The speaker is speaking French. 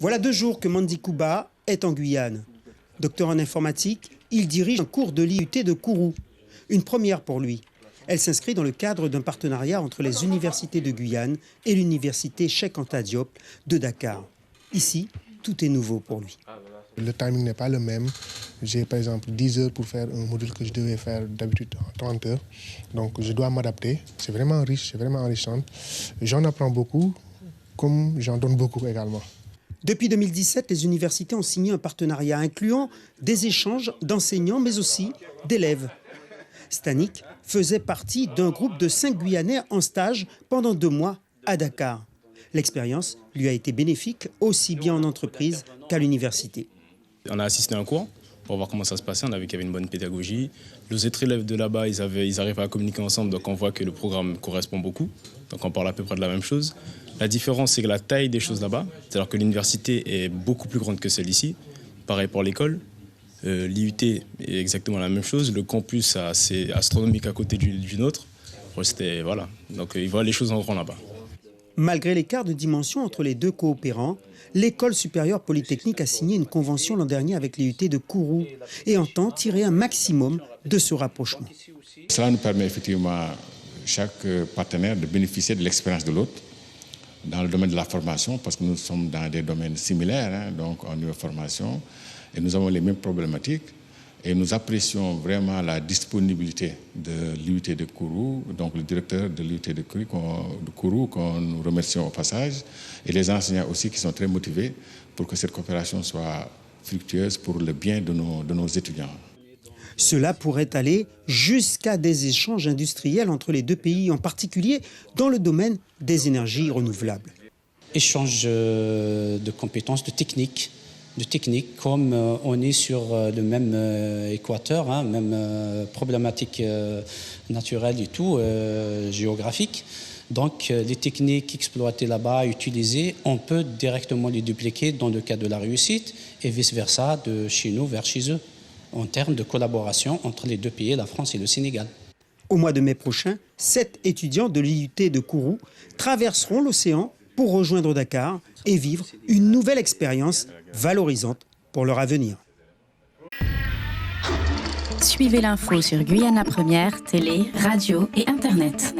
Voilà 2 jours que Mandy Kouba est en Guyane. Docteur en informatique, il dirige un cours de l'IUT de Kourou. Une première pour lui. Elle s'inscrit dans le cadre d'un partenariat entre les universités de Guyane et l'université Cheikh Anta Diop de Dakar. Ici, tout est nouveau pour lui. Le timing n'est pas le même. J'ai par exemple 10 heures pour faire un module que je devais faire d'habitude en 30 heures. Donc je dois m'adapter. C'est vraiment riche, c'est vraiment enrichissant. J'en apprends beaucoup, comme j'en donne beaucoup également. Depuis 2017, les universités ont signé un partenariat incluant des échanges d'enseignants, mais aussi d'élèves. Stanik faisait partie d'un groupe de 5 Guyanais en stage pendant 2 mois à Dakar. L'expérience lui a été bénéfique aussi bien en entreprise qu'à l'université. On a assisté à un cours pour voir comment ça se passait. On a vu qu'il y avait une bonne pédagogie. Les autres élèves de là-bas, ils arrivent à communiquer ensemble, donc on voit que le programme correspond beaucoup. Donc on parle à peu près de la même chose. La différence, c'est que la taille des choses là-bas, c'est-à-dire que l'université est beaucoup plus grande que celle-ci. Pareil pour l'école. L'IUT est exactement la même chose. Le campus, c'est astronomique à côté du nôtre. Voilà. Donc ils voient les choses en grand là-bas. Malgré l'écart de dimension entre les 2 coopérants, l'École supérieure polytechnique a signé une convention l'an dernier avec l'IUT de Kourou et entend tirer un maximum de ce rapprochement. Cela nous permet effectivement à chaque partenaire de bénéficier de l'expérience de l'autre dans le domaine de la formation, parce que nous sommes dans des domaines similaires, donc au niveau de formation, et nous avons les mêmes problématiques. Et nous apprécions vraiment la disponibilité de l'IUT de Kourou, donc le directeur de l'IUT de Kourou, qu'on nous remercions au passage, et les enseignants aussi qui sont très motivés pour que cette coopération soit fructueuse pour le bien de nos étudiants. Cela pourrait aller jusqu'à des échanges industriels entre les 2 pays, en particulier dans le domaine des énergies renouvelables. Échange de compétences, de techniques, comme on est sur le même équateur, même problématique naturelle et tout, géographique. Donc les techniques exploitées là-bas, utilisées, on peut directement les dupliquer dans le cas de la réussite et vice-versa de chez nous vers chez eux, en termes de collaboration entre les 2 pays, la France et le Sénégal. Au mois de mai prochain, 7 étudiants de l'IUT de Kourou traverseront l'océan pour rejoindre Dakar et vivre une nouvelle expérience valorisante pour leur avenir. Suivez l'info sur Guyana Première, télé, radio et Internet.